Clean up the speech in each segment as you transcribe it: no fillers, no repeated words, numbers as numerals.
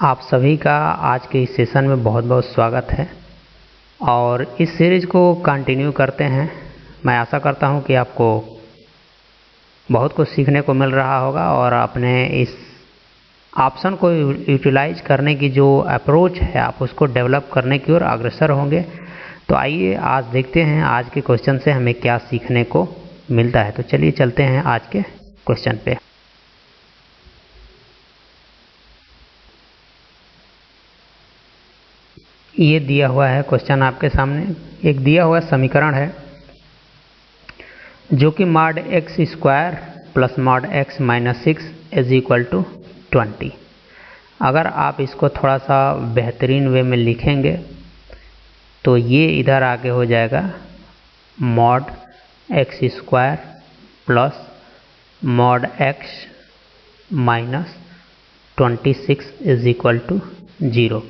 आप सभी का आज के इस सेशन में बहुत बहुत स्वागत है और इस सीरीज़ को कंटिन्यू करते हैं। मैं आशा करता हूं कि आपको बहुत कुछ सीखने को मिल रहा होगा और अपने इस ऑप्शन को यूटिलाइज करने की जो अप्रोच है आप उसको डेवलप करने की ओर अग्रसर होंगे। तो आइए आज देखते हैं आज के क्वेश्चन से हमें क्या सीखने को मिलता है। तो चलिए चलते हैं आज के क्वेश्चन पे। ये दिया हुआ है क्वेश्चन आपके सामने, एक दिया हुआ समीकरण है जो कि mod X square plus mod X minus 6 is equal to 20। अगर आप इसको थोड़ा सा बेहतरीन वे में लिखेंगे तो ये इधर आगे हो जाएगा mod X square plus mod X minus 26 is equal to 0।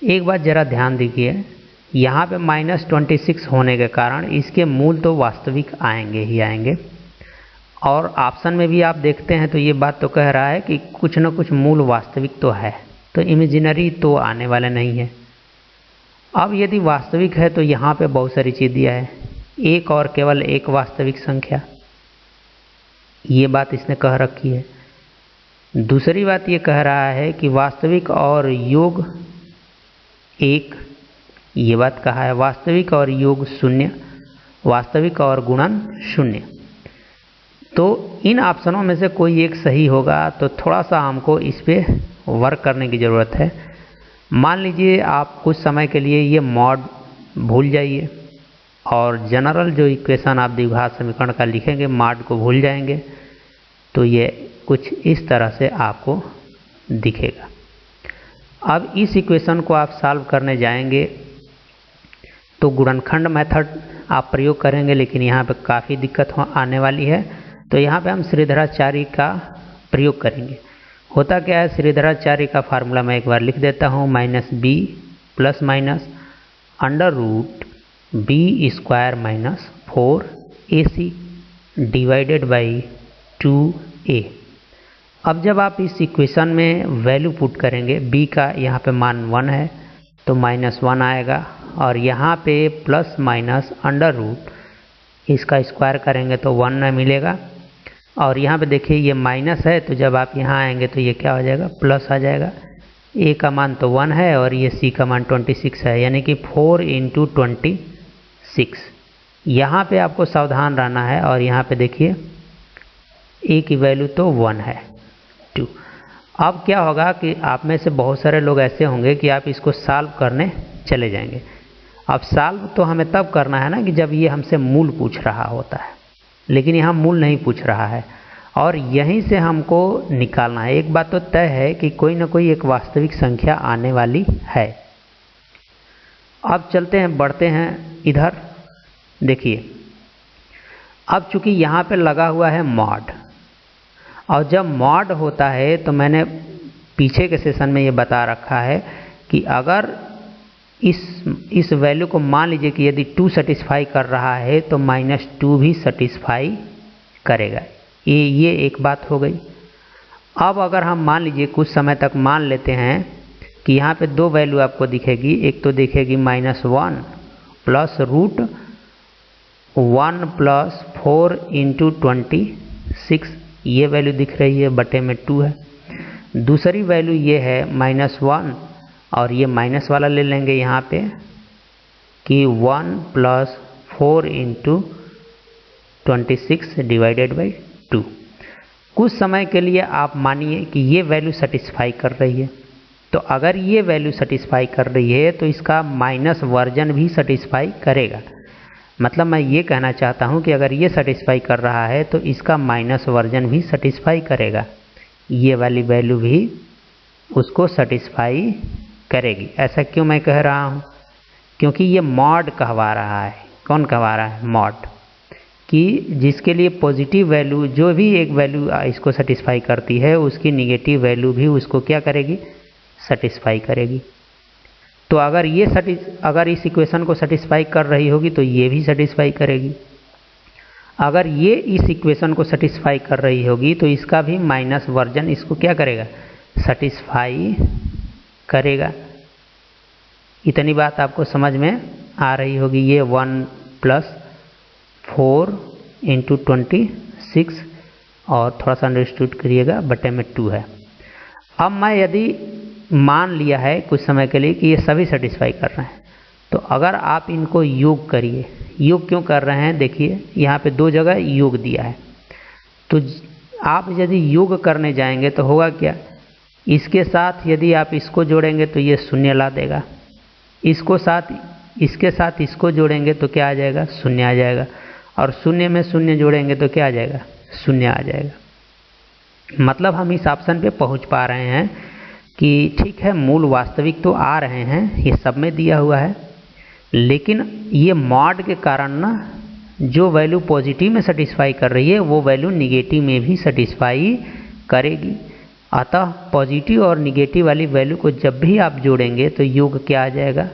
एक बात ज़रा ध्यान दीजिए, यहाँ पे -26 होने के कारण इसके मूल तो वास्तविक आएंगे ही आएंगे और ऑप्शन में भी आप देखते हैं तो ये बात तो कह रहा है कि कुछ न कुछ मूल वास्तविक तो है, तो इमेजिनरी तो आने वाले नहीं है। अब यदि वास्तविक है तो यहाँ पे बहुत सारी चीज़ दिया है, एक और केवल एक वास्तविक संख्या, ये बात इसने कह रखी है। दूसरी बात ये कह रहा है कि वास्तविक और योग एक, ये बात कहा है। वास्तविक और योग 0, वास्तविक और गुणन 0। तो इन ऑप्शनों में से कोई एक सही होगा तो थोड़ा सा हमको इस पे वर्क करने की ज़रूरत है। मान लीजिए आप कुछ समय के लिए ये मॉड भूल जाइए और जनरल जो इक्वेशन आप द्विघात समीकरण का लिखेंगे मॉड को भूल जाएंगे, तो ये कुछ इस तरह से आपको दिखेगा। अब इस इक्वेशन को आप सॉल्व करने जाएंगे तो गुणनखंड मेथड आप प्रयोग करेंगे, लेकिन यहाँ पे काफ़ी दिक्कत आने वाली है। तो यहाँ पे हम श्रीधराचार्य का प्रयोग करेंगे। होता क्या है, श्रीधराचार्य का फार्मूला मैं एक बार लिख देता हूँ, -b plus minus under root b square minus 4ac divided by 2a। अब जब आप इस इक्वेशन में वैल्यू पुट करेंगे, b का यहाँ पे मान 1 है तो -1 आएगा और यहाँ पे प्लस माइनस अंडर रूट इसका स्क्वायर करेंगे तो 1 मिलेगा और यहाँ पे देखिए ये माइनस है तो जब आप यहाँ आएंगे तो ये क्या हो जाएगा, प्लस आ जाएगा। a का मान तो 1 है और ये c का मान 26 है, यानी कि 4 × 26। यहाँ पे आपको सावधान रहना है और यहाँ पे देखिए a की वैल्यू तो 1 है 2। अब क्या होगा कि आप में से बहुत सारे लोग ऐसे होंगे कि आप इसको सॉल्व करने चले जाएंगे। अब सॉल्व तो हमें तब करना है ना कि जब ये हमसे मूल पूछ रहा होता है, लेकिन यहाँ मूल नहीं पूछ रहा है और यहीं से हमको निकालना है। एक बात तो तय है कि कोई ना कोई एक वास्तविक संख्या आने वाली है। अब चलते हैं, बढ़ते हैं इधर। देखिए अब चूंकि यहाँ पे लगा हुआ है मॉड, और जब मॉड होता है तो मैंने पीछे के सेशन में ये बता रखा है कि अगर इस वैल्यू को मान लीजिए कि यदि 2 सेटिस्फाई कर रहा है तो -2 भी सेटिस्फाई करेगा। ये एक बात हो गई। अब अगर हम मान लीजिए कुछ समय तक मान लेते हैं कि यहाँ पे 2 वैल्यू आपको दिखेगी, एक तो दिखेगी -1 प्लस रूट 1 प्लस 4 × 26, ये वैल्यू दिख रही है, बटे में 2 है। दूसरी वैल्यू ये है -1 और ये माइनस वाला ले लेंगे यहाँ पे कि 1 प्लस 4 × 26 डिवाइडेड बाई 2। कुछ समय के लिए आप मानिए कि ये वैल्यू सेटिस्फाई कर रही है, तो अगर ये वैल्यू सेटिस्फाई कर रही है तो इसका माइनस वर्जन भी सेटिस्फाई करेगा। मतलब मैं ये कहना चाहता हूँ कि अगर ये सेटिस्फाई कर रहा है तो इसका माइनस वर्जन भी सेटिस्फाई करेगा, ये वाली वैल्यू भी उसको सेटिस्फाई करेगी। ऐसा क्यों मैं कह रहा हूँ, क्योंकि ये मॉड कहवा रहा है। कौन कहवा रहा है, मॉड, कि जिसके लिए पॉजिटिव वैल्यू जो भी एक वैल्यू इसको सेटिस्फाई करती है उसकी निगेटिव वैल्यू भी उसको क्या करेगी, सेटिस्फाई करेगी। तो अगर इस इक्वेशन को सेटिस्फाई कर रही होगी तो ये भी सेटिस्फाई करेगी। अगर ये इस इक्वेशन को सेटिस्फाई कर रही होगी तो इसका भी माइनस वर्जन इसको क्या करेगा, सेटिस्फाई करेगा। इतनी बात आपको समझ में आ रही होगी। ये 1 + 4 × 26 और थोड़ा सा अंडरस्टूड करिएगा, बटे में 2 है। अब मैं यदि मान लिया है कुछ समय के लिए कि ये सभी सेटिस्फाई कर रहे हैं, तो अगर आप इनको योग करिए। योग क्यों कर रहे हैं, देखिए यहाँ पे 2 जगह योग दिया है, तो आप यदि योग करने जाएंगे तो होगा क्या, इसके साथ यदि आप इसको जोड़ेंगे तो ये 0 ला देगा, इसके साथ इसको जोड़ेंगे तो क्या आ जाएगा, 0 आ जाएगा, और 0 में 0 जोड़ेंगे तो क्या आ जाएगा, 0 आ जाएगा। मतलब हम इस ऑप्शन पे पहुंच पा रहे हैं कि ठीक है, मूल वास्तविक तो आ रहे हैं, ये सब में दिया हुआ है, लेकिन ये मॉड के कारण ना जो वैल्यू पॉजिटिव में सेटिस्फाई कर रही है वो वैल्यू निगेटिव में भी सेटिस्फाई करेगी। अतः पॉजिटिव और निगेटिव वाली वैल्यू को जब भी आप जोड़ेंगे तो योग क्या आ जाएगा,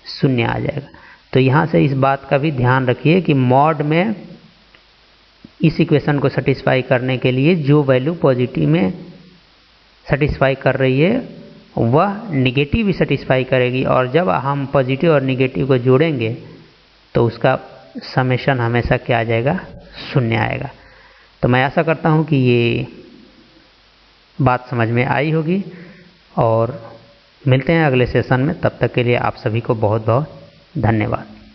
0 आ जाएगा। तो यहाँ से इस बात का भी ध्यान रखिए कि मॉड में इस इक्वेशन को सेटिस्फाई करने के लिए जो वैल्यू पॉजिटिव में सेटिस्फाई कर रही है वह निगेटिव भी सेटिस्फाई करेगी, और जब हम पॉजिटिव और निगेटिव को जोड़ेंगे तो उसका समेशन हमेशा क्या आ जाएगा, 0 आएगा। तो मैं आशा करता हूँ कि ये बात समझ में आई होगी, और मिलते हैं अगले सेशन में। तब तक के लिए आप सभी को बहुत बहुत धन्यवाद।